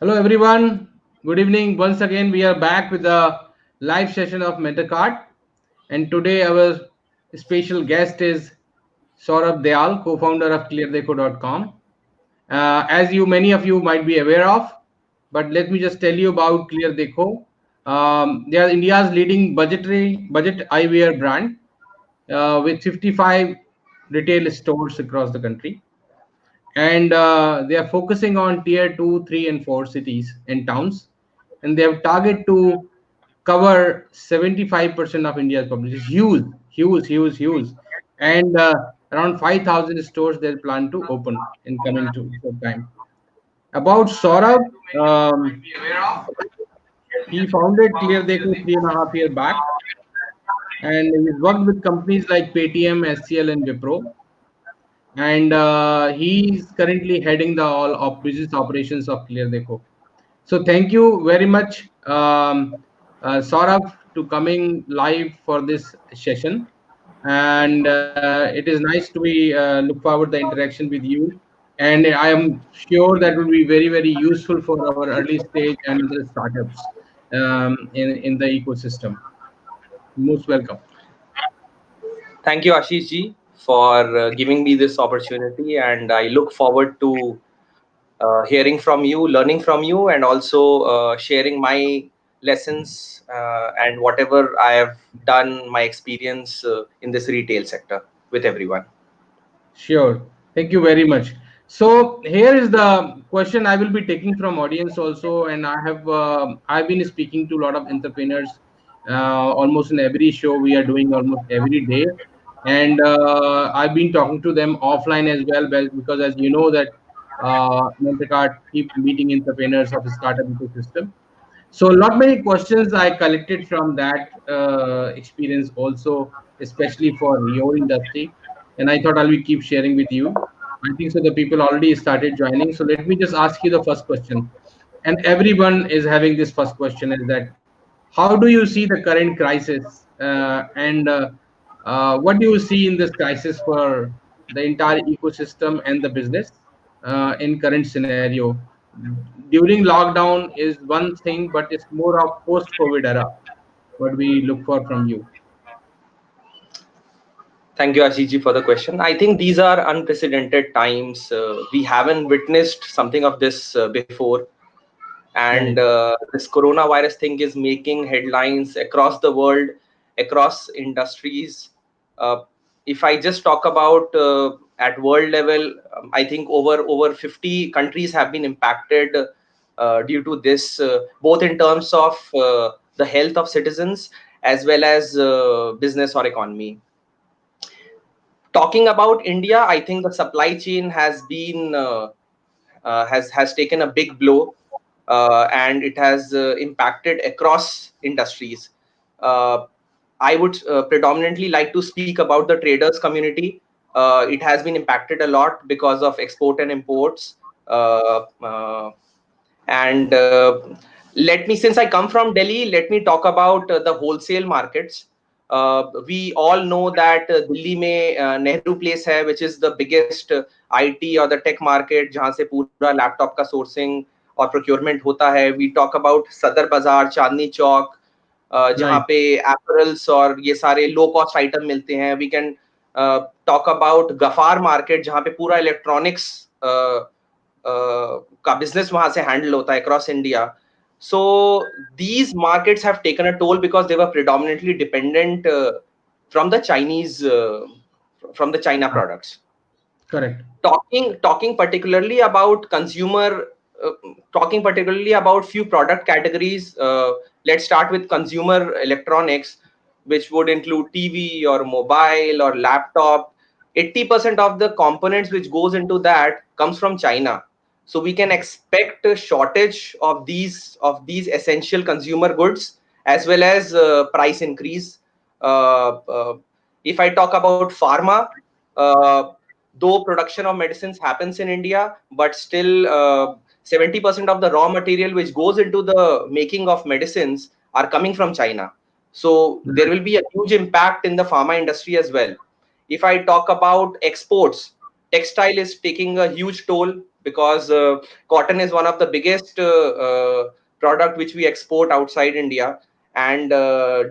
Hello, everyone. Good evening. Once again, we are back with a live session of MetaCart. And today, our special guest is Saurabh Dayal, co founder of ClearDeco.com. As many of you might be aware of, but let me just tell you about ClearDeco. They are India's leading budget eyewear brand with 55 retail stores across the country, and they are focusing on tier 2, 3, and 4 cities and towns, and they have target to cover 75% of India's population. It's huge, huge, huge, huge. And around 5,000 stores they plan to open in coming to time. About Saurabh, he founded ClearDeco 3.5 years back, and he's worked with companies like Paytm, SCL, and Wipro, and he's currently heading the all of business operations of ClearDeco. So thank you very much, Saurabh, to coming live for this session. And it is nice to be look forward the interaction with you. And I am sure that will be very, very useful for our early stage and other startups in the ecosystem. Most welcome. Thank you, Ashish ji, for giving me this opportunity, and I look forward to hearing from you, learning from you, and also sharing my lessons and whatever I have done, my experience in this retail sector with everyone. Sure. Thank you very much. So here is the question I will be taking from audience also, and I've been speaking to a lot of entrepreneurs almost in every show we are doing almost every day, and I've been talking to them offline as well because as you know that Montecarlo keep meeting entrepreneurs of the startup ecosystem. So a lot many questions I collected from that experience also, especially for your industry, and I thought I'll be keep sharing with you. I think so. The people already started joining. So let me just ask you the first question, and everyone is having this first question: is that how do you see the current crisis, and what do you see in this crisis for the entire ecosystem and the business in current scenario? During lockdown is one thing, but it's more of post-COVID era. What we look for from you? Thank you, Ashish ji, for the question. I think these are unprecedented times. We haven't witnessed something of this before, and Right. this coronavirus thing is making headlines across the world, across industries. uh, if I just talk about at world level, I think over 50 countries have been impacted due to this, both in terms of the health of citizens as well as business or economy. Talking about India, I think the supply chain has been has taken a big blow, and it has impacted across industries. Uh, I would predominantly like to speak about the traders community. It has been impacted a lot because of export and imports. Uh, uh, and let me, since I come from Delhi, let me talk about the wholesale markets. We all know that Delhi में Nehru Place है, which is the biggest IT or the tech market, जहाँ से पूरा laptop का sourcing और procurement होता है. We talk about सदर बाजार, चांदनी चौक, जहाँ Right. पे apparels और ये सारे low cost item मिलते हैं. We can talk about Ghaffar market, जहाँ पे पूरा electronics का business वहाँ से handle होता है across India. So these markets have taken a toll because they were predominantly dependent from the Chinese, from the China products. Correct. Talking particularly about consumer, uh, talking particularly about few product categories. Let's start with consumer electronics, which would include TV or mobile or laptop. 80% of the components which goes into that comes from China. So we can expect a shortage of these essential consumer goods, as well as price increase. If I talk about pharma, uh, though production of medicines happens in India, but still 70% of the raw material which goes into the making of medicines are coming from China. So there Right. will be a huge impact in the pharma industry as well. If I talk about exports, textile is taking a huge toll. because cotton is one of the biggest product which we export outside India, and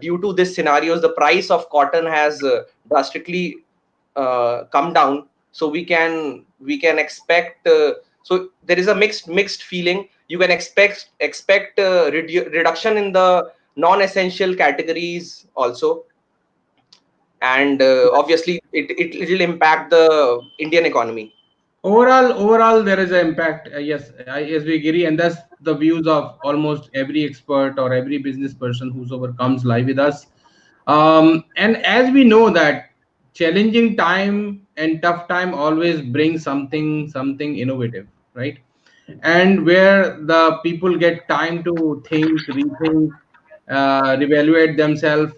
due to this scenarios, the price of cotton has drastically come down. So we can expect. So there is a mixed feeling. You can expect reduction in the non-essential categories also, and obviously it will impact the Indian economy. Overall there is an impact. Yes, yes, we agree, and that's the views of almost every expert or every business person whosoever comes live with us. And as we know that challenging time and tough time always brings something innovative, right? And where the people get time to think, rethink, reevaluate themselves,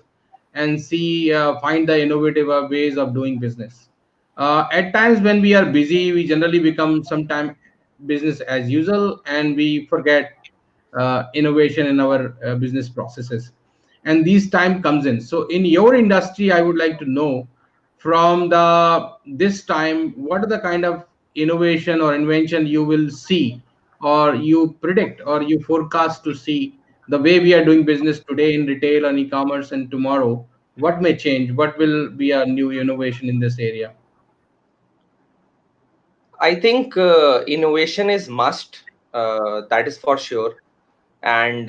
and see, find the innovative ways of doing business. At times when we are busy, we generally become sometime business as usual, and we forget innovation in our business processes. And this time comes in. So in your industry, I would like to know from the this time, what are the kind of innovation or invention you will see, or you predict, or you forecast to see, the way we are doing business today in retail and e-commerce, and tomorrow what may change, what will be a new innovation in this area? I think innovation is must. That is for sure. And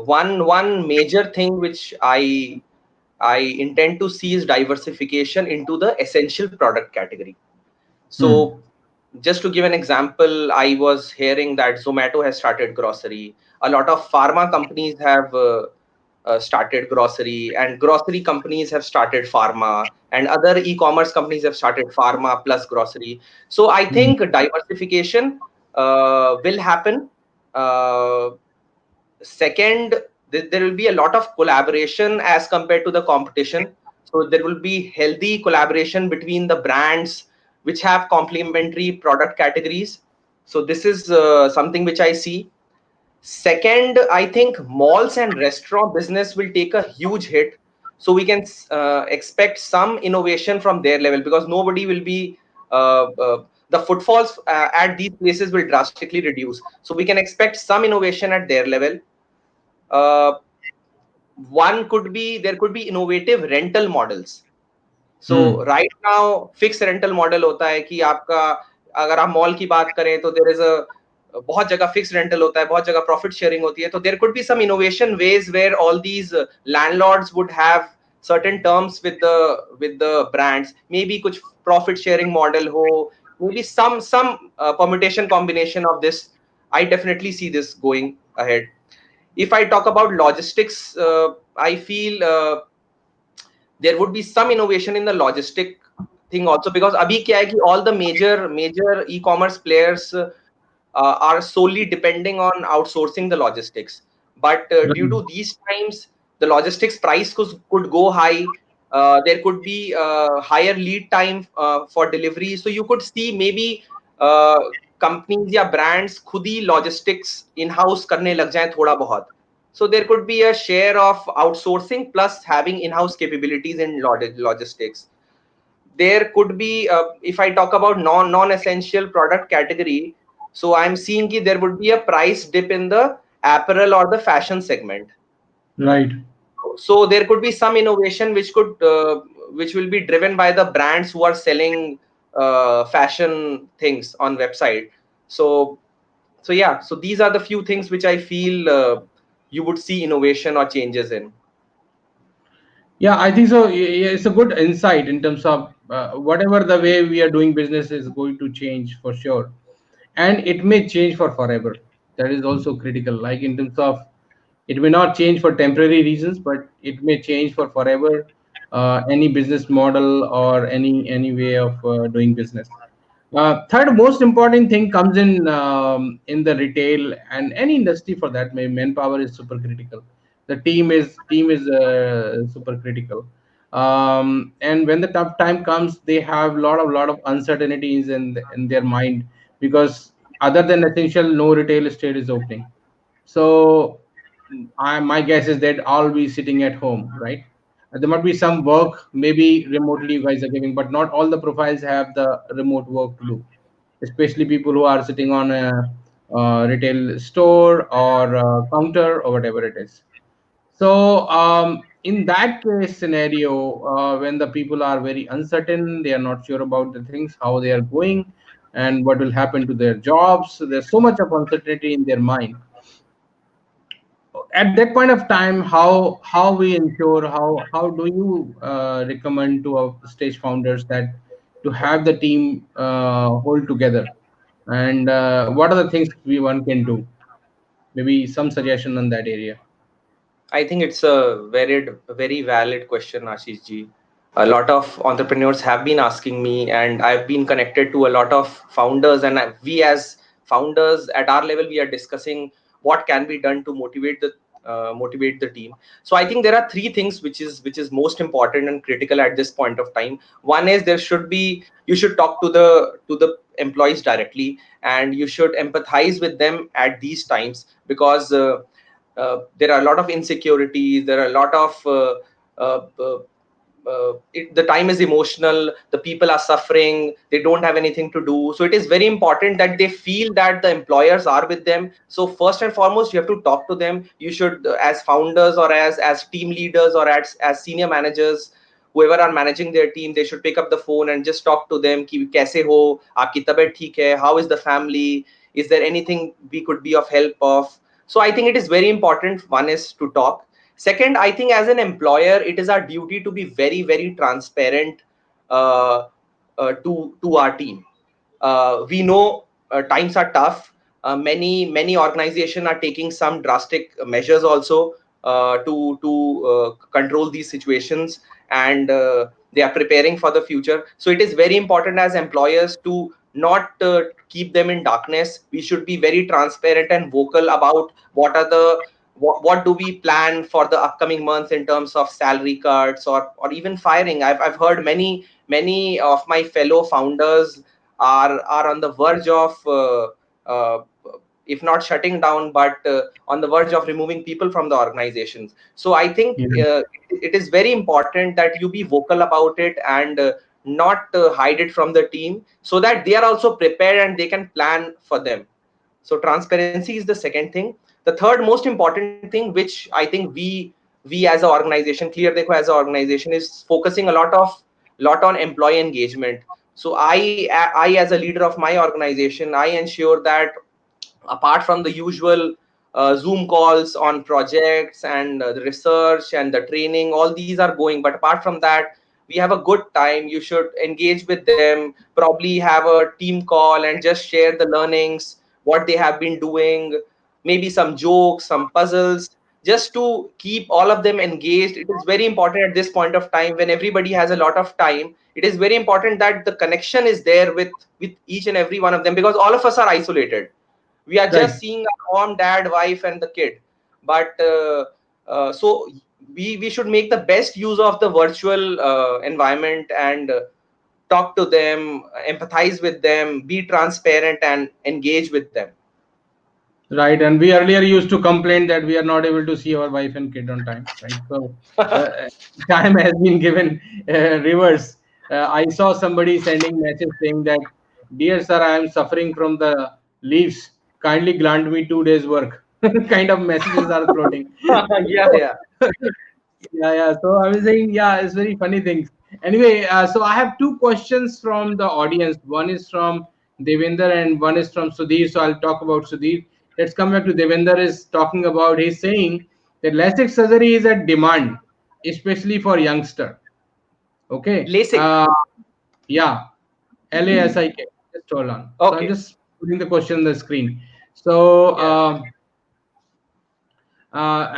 one major thing which I intend to see is diversification into the essential product category. Hmm. So just to give an example, I was hearing that Zomato has started grocery. A lot of pharma companies have started grocery, and grocery companies have started pharma, and other e-commerce companies have started pharma plus grocery. So I Hmm. think diversification will happen. Uh, Second, there will be a lot of collaboration as compared to the competition. So there will be healthy collaboration between the brands which have complementary product categories. So this is something which I see. Second, I think malls and restaurant business will take a huge hit. So we can expect some innovation from their level, because nobody will be the footfalls at these places will drastically reduce. So we can expect some innovation at their level. uh, One could be, there could be innovative rental models. Hmm. So right now fix rental model होता है कि आपका, अगर आप mall की बात करें तो देयर इज अ बहुत जगह फिक्स रेंटल होता है, बहुत जगह प्रॉफिट शेयरिंग होती है. तो there could be some innovation ways where all these landlords would have certain terms with the brands. Maybe कुछ profit sharing model हो, maybe some permutation combination of this. I definitely see this going ahead. If I talk about logistics, I feel there would be some innovation in the logistic thing also, because abhi kya hai ki all the major e-commerce players are solely depending on outsourcing the logistics. But due Right. to these times, the logistics price could go high. There could be higher lead time for delivery. So you could see maybe uh, companies या brands खुद ही logistics in-house करने लग जाएं थोड़ा बहुत. So there could be a share of outsourcing plus having in-house capabilities in logistics. There could be, if I talk about non-essential product category, so I'm seeing that there would be a price dip in the apparel or the fashion segment. Right. So there could be some innovation which will be driven by the brands who are selling fashion things on website. So yeah, so these are the few things which I feel you would see innovation or changes in. Yeah, I think so. It's a good insight in terms of whatever the way we are doing business is going to change for sure, and it may change for forever. That is also critical. Like in terms of, it may not change for temporary reasons, but it may change for forever. Any business model or any way of doing business. Third most important thing comes in the retail and any industry for that. Manpower is super critical. The team is super critical. And when the tough time comes, they have lot of uncertainties in their mind, because other than essential, no retail estate is opening. So my guess is that I'll be sitting at home, right? There might be some work, maybe remotely you guys are giving, but not all the profiles have the remote work to do. especially people who are sitting on a retail store or counter or whatever it is. So, in that case scenario, when the people are very uncertain, they are not sure about the things, how they are going, and what will happen to their jobs. So there's so much of uncertainty in their mind. At that point of time, how we ensure, how do you recommend to our stage founders that to have the team hold together, and what are the things we one can do? Maybe some suggestion on that area. I think it's a very valid question, Ashish ji. A lot of entrepreneurs have been asking me, and I've been connected to a lot of founders. And we, as founders at our level, we are discussing what can be done to motivate the team. So I think there are three things which is most important and critical at this point of time. One is you should talk to the employees directly, and you should empathize with them at these times, because there are a lot of insecurities, there are a lot of uh, uh, the time is emotional, the people are suffering, they don't have anything to do. So it is very important that they feel that the employers are with them. So first and foremost, you have to talk to them. You should, as founders or as team leaders or as senior managers, whoever are managing their team, they should pick up the phone and just talk to them ki kaise ho, aapki tabiyat theek hai, how is the family, is there anything we could be of help of. So I think it is very important, one is to talk. Second, I think as an employer, it is our duty to be very transparent uh, to our team. We know times are tough. Many organizations are taking some drastic measures also to control these situations, and they are preparing for the future. So it is very important as employers to not keep them in darkness. We should be very transparent and vocal about what do we plan for the upcoming months in terms of salary cuts or even firing. I've heard many of my fellow founders are on the verge of uh, if not shutting down, but on the verge of removing people from the organizations. So I think Yeah. it is very important that you be vocal about it, and not hide it from the team, so that they are also prepared and they can plan for them. So transparency is the second thing. The third most important thing, which I think we as an organization, Clear Dekho as an organization, is focusing a lot on employee engagement. So I as a leader of my organization, I ensure that apart from the usual Zoom calls on projects and the research and the training, all these are going. But apart from that, we have a good time. You should engage with them, probably have a team call and just share the learnings, what they have been doing, maybe some jokes, some puzzles, just to keep all of them engaged. It is very important at this point of time when everybody has a lot of time. It is very important that the connection is there with each and every one of them, because all of us are isolated. We are just Right. seeing our mom, dad, wife and the kid. But so we should make the best use of the virtual environment, and talk to them, empathize with them, be transparent and engage with them. Right, and we earlier used to complain that we are not able to see our wife and kid on time, right? So uh, time has been given reverse. I saw somebody sending message saying that, "Dear sir, I am suffering from the leaves. Kindly grant me 2 days work." Kind of messages are floating. Yeah, yeah. Yeah. So I was saying, yeah, it's very funny things. Anyway, so I have two questions from the audience. One is from Devinder and one is from Sudhir. So I'll talk about Sudhir. Let's come back to Devinder. Is talking about, he's saying that LASIK surgery is at demand, especially for youngster. Okay. LASIK. Yeah. LASIK. Just hold on. So I'm Okay. just putting the question on the screen. So Yeah.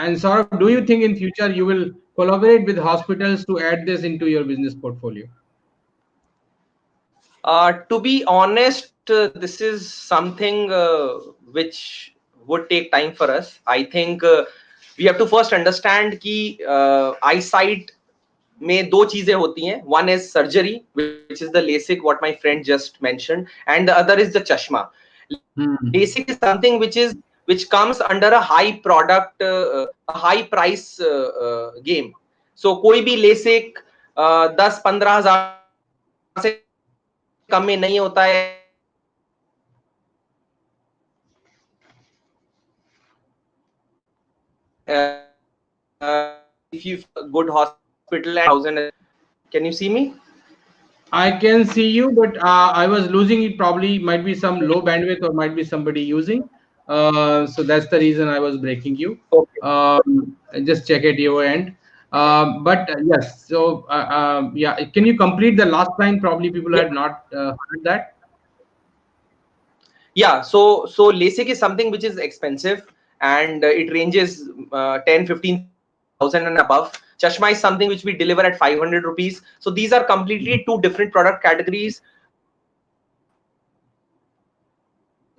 and Saurabh, do you think in future you will collaborate with hospitals to add this into your business portfolio? To be honest, this is something which would take time for us. I think we have to first understand कि eyesight में दो चीजें होती हैं. One is surgery, which is the LASIK, what my friend just mentioned, and the other is the chashma. LASIK is something Hmm. which comes under a high product, a high price game. So कोई भी LASIK 10-15 हजार से कम में नहीं होता है, 1 लाख से ऊपर नहीं होता है. if you have a good hospital and 10,000, can you see me? I can see you, but I was losing it. Probably might be some low bandwidth or might be somebody using. So that's the reason I was breaking you. Okay. Just check at your end. But yes, so yeah, can you complete the last line? Probably people had Yeah. not heard that. Yeah, so LASIK is something which is expensive, and it ranges 10, 15,000 and above. Chashma is something which we deliver at 500 rupees. So these are completely two different product categories.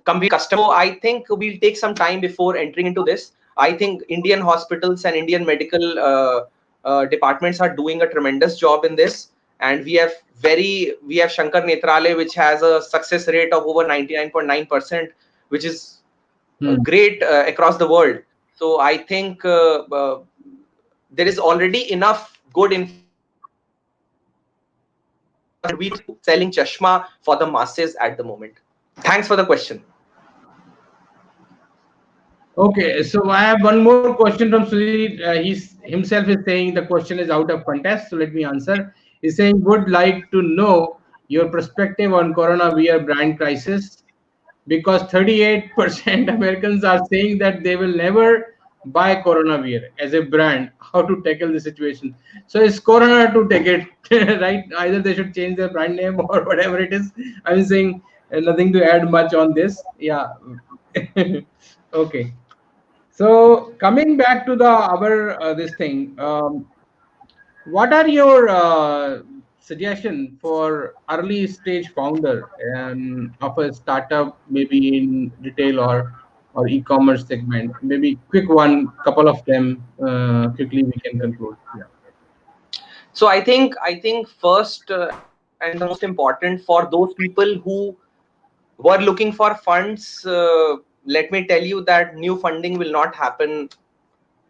Completely different customer. So I think we'll take some time before entering into this. I think Indian hospitals and Indian medical departments are doing a tremendous job in this, and we have Shankar Netrale, which has a success rate of over 99.9%, which is Hmm. great across the world. So I think there is already enough good infrastructure in place, and we will continue selling chashma for the masses at the moment. Thanks for the question. Okay, so I have one more question from Sudhir. He's himself is saying the question is out of context. So let me answer. He's saying would like to know your perspective on coronavirus brand crisis because 38% Americans are saying that they will never buy coronavirus as a brand. How to tackle the situation? So it's Corona to take it, right? Either they should change their brand name or whatever it is. I'm saying nothing to add much on this. Yeah. Okay. So coming back to the our this thing, what are your suggestion for early stage founder of a startup, maybe in retail or e-commerce segment? Maybe quick one, couple of them. Quickly we can conclude. Yeah. So I think first and the most important for those people who were looking for funds, let me tell you that new funding will not happen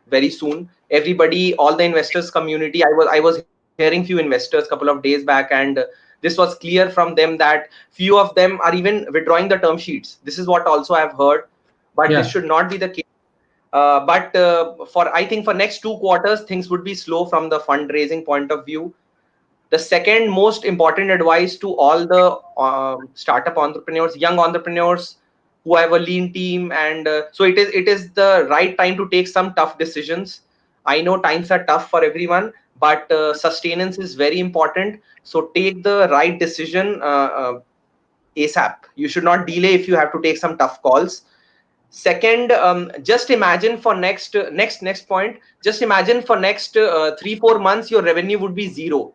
very soon. Everybody, all the investors community, I was hearing few investors couple of days back, and this was clear from them that few of them are even withdrawing the term sheets. This is what also I've heard, but this Yeah. should not be the case. But for I think for next 2 quarters things would be slow from the fundraising point of view. The second most important advice to all the startup entrepreneurs, young entrepreneurs who have a lean team, and so it is the right time to take some tough decisions. I know times are tough for everyone, but sustenance is very important. So take the right decision ASAP. You should not delay if you have to take some tough calls. Second, just imagine for next point, just imagine for next 3 4 months your revenue would be zero.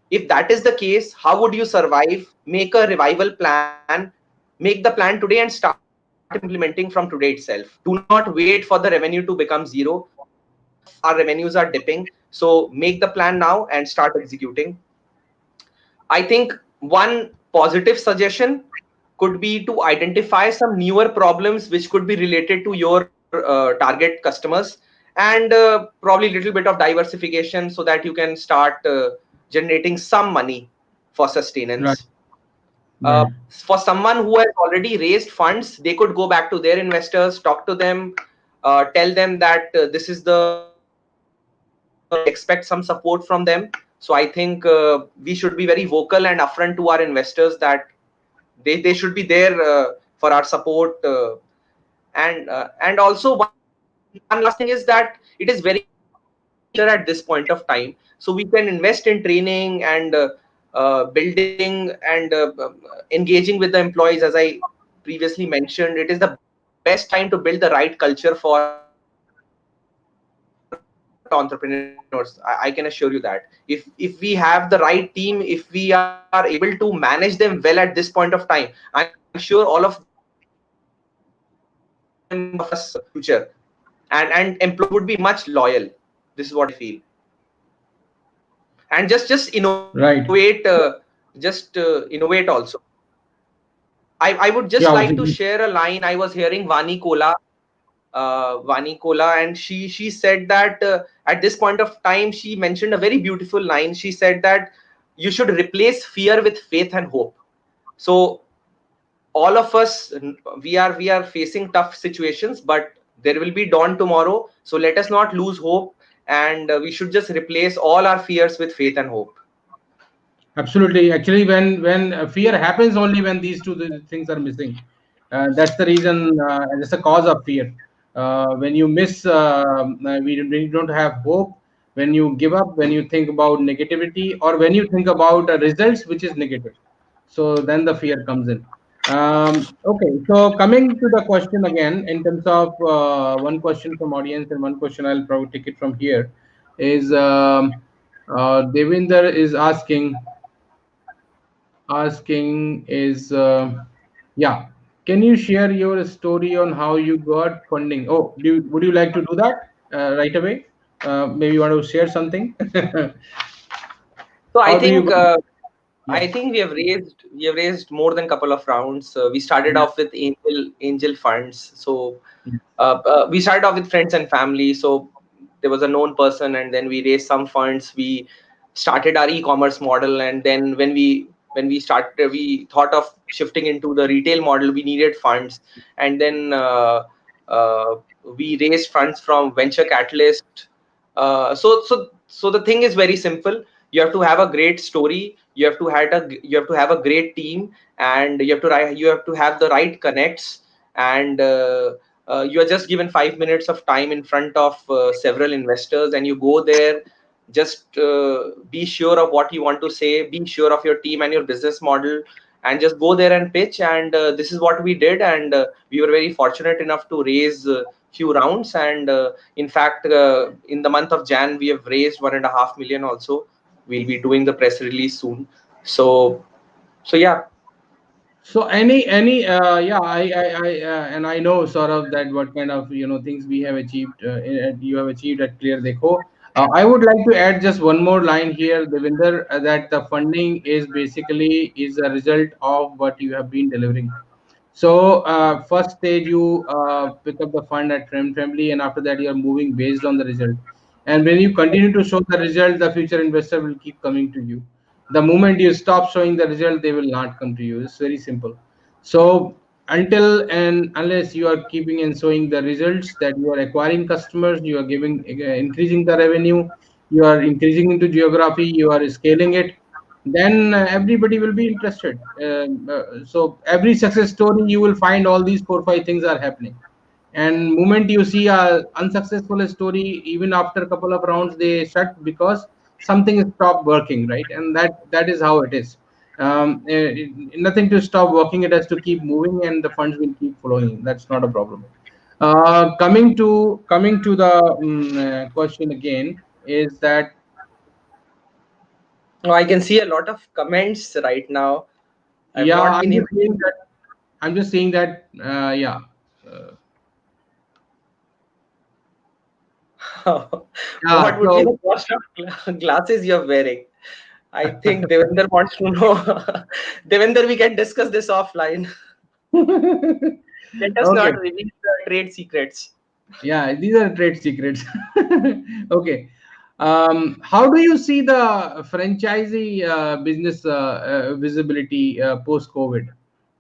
If that is the case, how would you survive? Make a revival plan, make the plan today and start implementing from today itself. Do not wait for the revenue to become zero. All of our revenues are dipping. So make the plan now and start executing. I think one positive suggestion could be to identify some newer problems which could be related to your target customers, and probably little bit of diversification so that you can start generating some money for Right. sustenance. Right. For someone who has already raised funds, they could go back to their investors, talk to them, tell them that this is the situation, we expect some support from them. So I think we should be very vocal and upfront to our investors that they should be there for our support. And also one last thing is that it is very important to be a leader at this point of time, so we can invest in training and building and engaging with the employees. As I previously mentioned, it is the best time to build the right culture for entrepreneurs. I can assure you that if we have the right team, if we are able to manage them well at this point of time, I'm sure all of them will be very happy and will be very motivated to come and work with us in the future. And employees would be much loyal. This is what I feel. And just innovate, Right. innovate also. I would just Yeah. like to Obviously. share a line. I was hearing Vani Kola, and she said that at this point of time, she mentioned a very beautiful line. She said that you should replace fear with faith and hope. So all of us, we are facing tough situations, but there will be dawn tomorrow. So let us not lose hope, and we should just replace all our fears with faith and hope. Absolutely. Actually, when fear happens only when these things are missing. That's the reason. That's the cause of fear. When you miss, when you don't have hope, when you give up, when you think about negativity, or when you think about results which is negative. So then the fear comes in. Okay. So coming to the question again, in terms of one question from audience and one question I'll probably take it from here, is Devinder is asking is yeah, can you share your story on how you got funding? Oh, would you like to do that right away? Maybe you want to share something. So I How do you think got? I Yeah, think we have raised more than couple of rounds. We started yeah, off with angel funds. So yeah. we started off with friends and family. So there was a known person, and then we raised some funds. We started our e-commerce model, and then when we started, we thought of shifting into the retail model. We needed funds, and then uh, we raised funds from venture catalyst. So the thing is very simple. You have to have a great story. You have to have a great team, and you have to have the right connects, and you are just given 5 minutes of time in front of several investors, and you go there. Just be sure of what you want to say, be sure of your team and your business model, and just go there and pitch. And this is what we did, and we were very fortunate enough to raise few rounds. And in fact, in the month of Jan, we have raised 1.5 million also. We'll be doing the press release soon. So yeah. So yeah, and I know sort of that what kind of things we have achieved. You have achieved at Clear Deco. I would like to add just one more line here, Devinder, that the funding is basically is a result of what you have been delivering. So first stage you pick up the fund at friend family, and after that you are moving based on the result. And when you continue to show the result, the future investor will keep coming to you. The moment you stop showing the result, they will not come to you. It's very simple. So until and unless you are keeping and showing the results that you are acquiring customers, you are giving increasing the revenue, you are increasing into geography, you are scaling it, then everybody will be interested. So every success story you will find all these 4 5 things are happening. And moment you see a unsuccessful story, even after a couple of rounds they shut because something is stopped working, right? And that is how it is. Nothing to stop working, it has to keep moving and the funds will keep flowing. That's not a problem. Coming to the question again is that No, I can see a lot of comments right now. I've yeah, not been able I'm just saying that, yeah. Uh, to. yeah, What would be so the cost of glasses you're wearing? I think Devinder wants to know. Devinder, we can discuss this offline. Let us okay, not reveal the trade secrets. yeah, these are trade secrets. Okay. How do you see the franchisee business visibility post COVID?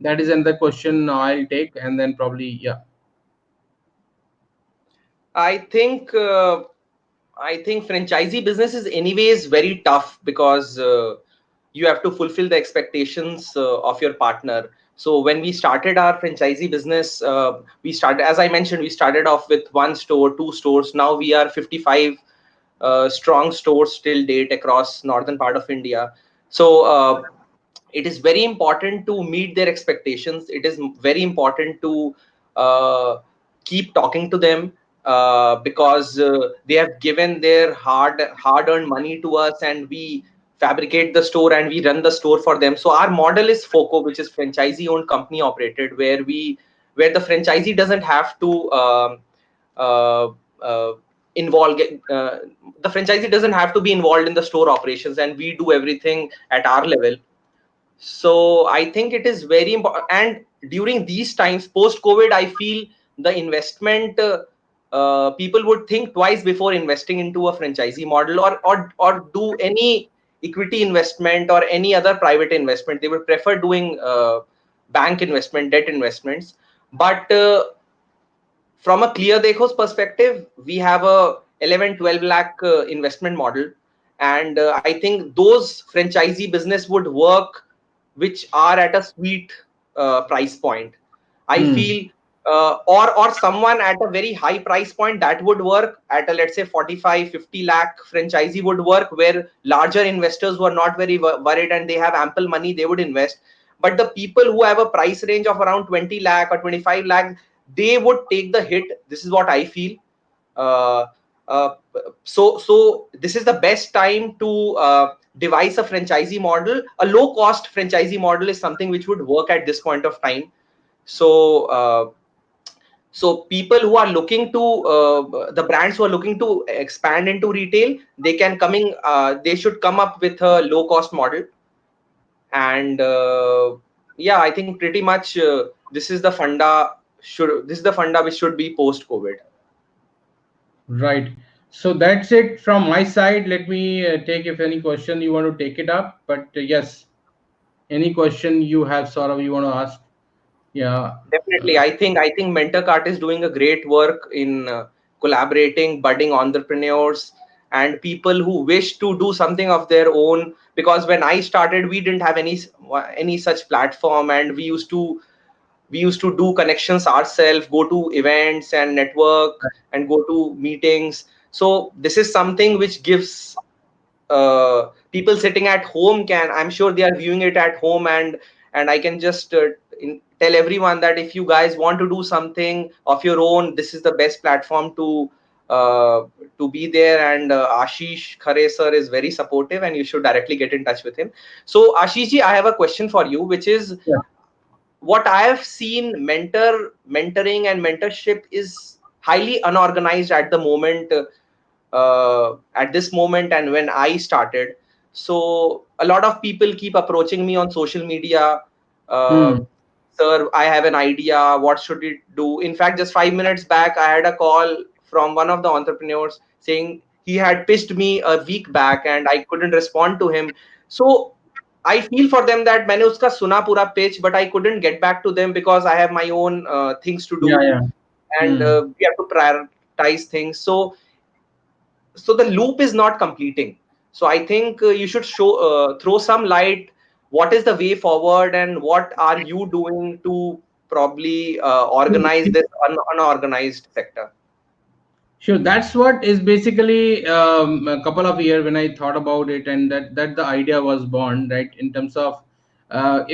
That is another question I'll take, and then probably, yeah. I think franchisee business is anyways very tough because you have to fulfill the expectations of your partner. So when we started our franchisee business, as I mentioned, we started off with one store, two stores. Now we are 55 strong stores till date across northern part of India. So it is very important to meet their expectations. It is very important to uh, keep talking to them, because they have given their hard earned money to us, and we fabricate the store and we run the store for them. So our model is FOCO, which is franchisee owned company operated, where the franchisee doesn't have to uh, uh, involve the franchisee doesn't have to be involved in the store operations, and we do everything at our level. So I think it is very important. And during these times, post COVID, I feel the investment, people would think twice before investing into a franchisee model, or do any equity investment or any other private investment. They would prefer doing bank investment, debt investments. But from a clear Dekho's perspective, we have a 11 12 lakh investment model, and I think those franchisee business would work which are at a sweet price point. I Hmm. feel or someone at a very high price point, that would work at a, let's say, 45 50 lakh franchisee would work, where larger investors who are not very worried and they have ample money, they would invest. But the people who have a price range of around 20 lakh or 25 lakh, they would take the hit. This is what I feel. uh, uh, so this is the best time to devise a franchisee model. A low cost franchisee model is something which would work at this point of time. So people who are looking to the brands who are looking to expand into retail, they should come up with a low cost model. And yeah, I think pretty much this is the funda which should be post COVID. Right. So that's it from my side. Let me take if any question you want to take it up. But yes, any question you have, Saurav, you want to ask? Yeah. Definitely, Uh, I think MentorCart is doing a great work in collaborating budding entrepreneurs and people who wish to do something of their own. Because when I started, we didn't have any such platform, and we used to do connections ourselves, go to events and network and go to meetings. So this is something which gives people sitting at home, can I'm sure they are viewing it at home, and I can just tell everyone that if you guys want to do something of your own, this is the best platform uh, to be there. And Ashish Khare sir is very supportive, and you should directly get in touch with him. So Ashish ji, I have a question for you, which is, yeah. what I have seen, mentoring and mentorship is highly unorganized at the moment, at this moment and when I started. So a lot of people keep approaching me on social media. Uh, Hmm. Sir, I have an idea. What should we do? In fact, just 5 minutes back, I had a call from one of the entrepreneurs saying he had pitched me a week back and I couldn't respond to him. So I feel for them that मैंने उसका सुना पूरा pitch, but I couldn't get back to them because I have my own things to Yeah. do, Yeah. and Hmm. we have to prioritize things. So the loop is not completing. So I think you should throw some light. What is the way forward, and what are you doing to probably organize this unorganized sector? Sure, that's what is basically a couple of years when I thought about it, and that the idea was born, right? In terms of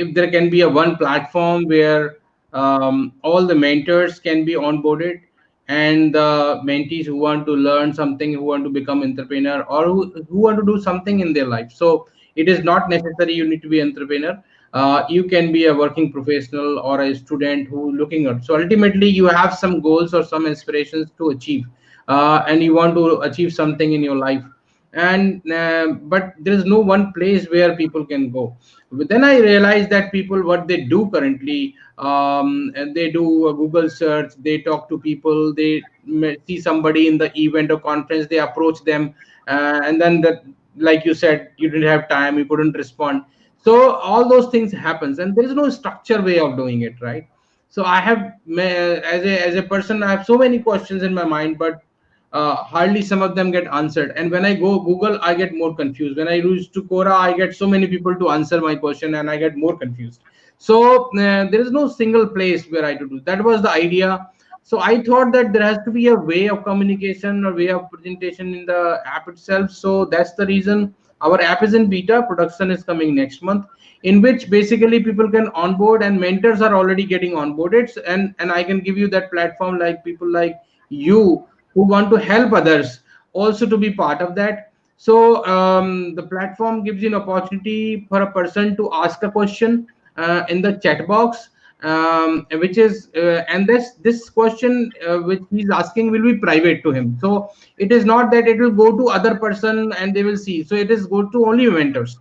if there can be a one platform where all the mentors can be onboarded, and the mentees who want to learn something, who want to become entrepreneur, or who want to do something in their life. So it is not necessary you need to be entrepreneur. You can be a working professional or a student who looking at. So ultimately, you have some goals or some aspirations to achieve, and you want to achieve something in your life, and but there is no one place where people can go. But then I realized that people, what they do currently, and they do a Google search, they talk to people, they see somebody in the event or conference, they approach them, and then that, like you said, you didn't have time, you couldn't respond. So all those things happens, and there is no structure way of doing it, right? So I have as a person, I have so many questions in my mind, but hardly some of them get answered. And when I go Google, I get more confused. When I use to Quora, I get so many people to answer my question, and I get more confused. So there is no single place where I to do. That was the idea. So I thought that there has to be a way of communication or way of presentation in the app itself. So that's the reason our app is in beta. Production is coming next month, in which basically people can onboard, and mentors are already getting onboarded. And I can give you that platform, like people like you who want to help others also to be part of that. So the platform gives you an opportunity for a person to ask a question in the chat box, which is and this question which he's asking will be private to him. So it is not that it will go to other person and they will see. So it is go to only mentors,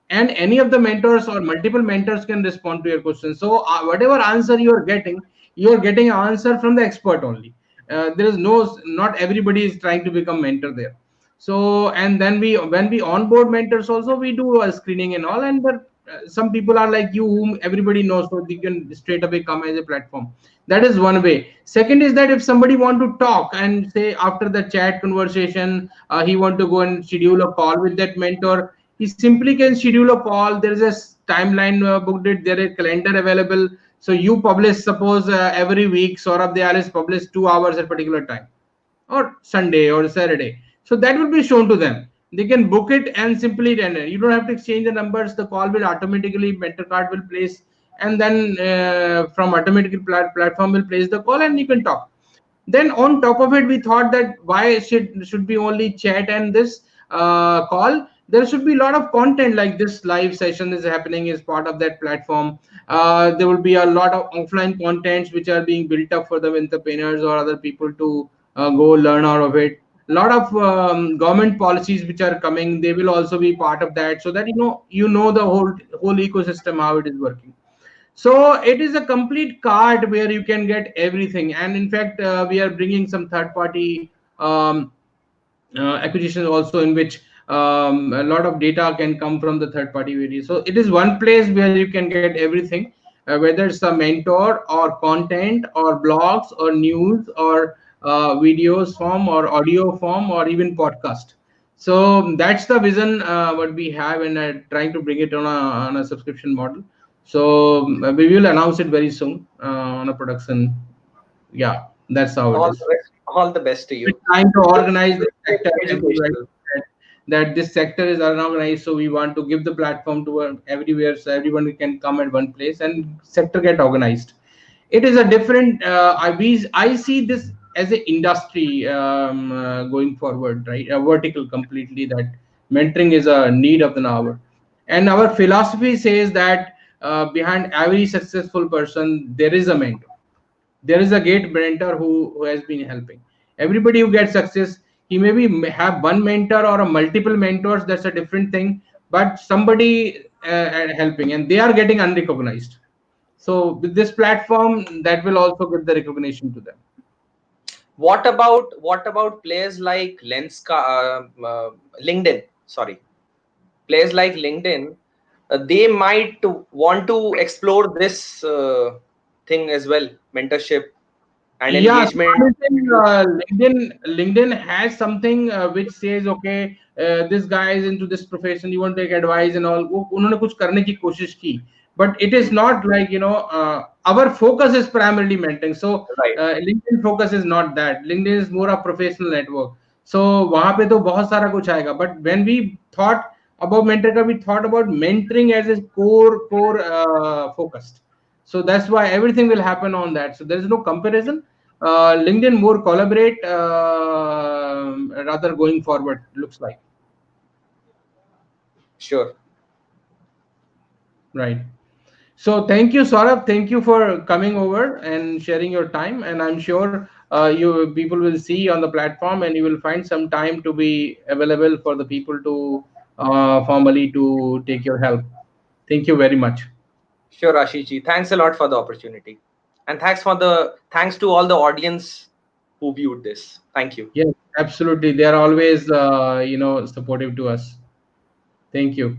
and any of the mentors or multiple mentors can respond to your question. So whatever answer you are getting an answer from the expert only. There is no, not everybody is trying to become mentor there. So and then we when we onboard mentors also, we do a screening and all, and some people are like you whom everybody knows, so they can straight away come as a platform. That is one way. Second is that if somebody want to talk and say after the chat conversation, he want to go and schedule a call with that mentor, he simply can schedule a call. There is a timeline booked it, there is a calendar available. So you publish, suppose every week Saurabh Dayal is published 2 hours at particular time, or Sunday or Saturday. So that will be shown to them. They can book it and simply enter. You don't have to exchange the numbers. The call will automatically, mentor card will place, and then from automatic platform will place the call, and you can talk. Then on top of it, we thought that why should be only chat and this call. There should be a lot of content, like this live session is happening is part of that platform. There will be a lot of offline contents which are being built up for the entrepreneurs or other people to go learn out of it. A lot of government policies which are coming, they will also be part of that, so that you know the whole ecosystem how it is working. So it is a complete cart where you can get everything. And in fact, we are bringing some third party acquisitions also, in which a lot of data can come from the third party videos. So it is one place where you can get everything, whether it's a mentor or content or blogs or news or videos form or audio form or even podcast. So that's the vision what we have, and trying to bring it on a subscription model. So we will announce it very soon on a production. Yeah, that's how it is. All the best to We're you. trying to It's organize the sector, as you rightly educational. said, that this sector is unorganized, so we want to give the platform to everywhere, so everyone can come at one place and sector get organized. It is a different. I see this as an industry going forward, right? A vertical completely, that mentoring is a need of the hour, and our philosophy says that behind every successful person there is a mentor. There is a great mentor who has been helping everybody who gets success. He may have one mentor or a multiple mentors, that's a different thing, but somebody helping, and they are getting unrecognized. So with this platform, that will also give the recognition to them. What about players like LinkedIn? Sorry, players like LinkedIn, they might want to explore this thing as well, mentorship and Yeah, so engagement. I think LinkedIn has something which says, okay, this guy is into this profession, you want to take advice and all. उन्होंने कुछ करने की कोशिश की, but it is not like, our focus is primarily mentoring. So Right. LinkedIn focus is not that. LinkedIn is more a professional network. So वहाँ पे तो बहुत सारा कुछ आएगा. But when we thought about mentor का, we thought about mentoring as a core focused. So that's why everything will happen on that. So there is no comparison. LinkedIn more collaborate rather going forward, looks like. Sure. Right. So thank you, Saurabh. Thank you for coming over and sharing your time. And I'm sure you people will see on the platform, and you will find some time to be available for the people to formally to take your help. Thank you very much. Sure, Ashish ji. Thanks a lot for the opportunity. And thanks to all the audience who viewed this. Thank you. Yes, absolutely. They are always supportive to us. Thank you.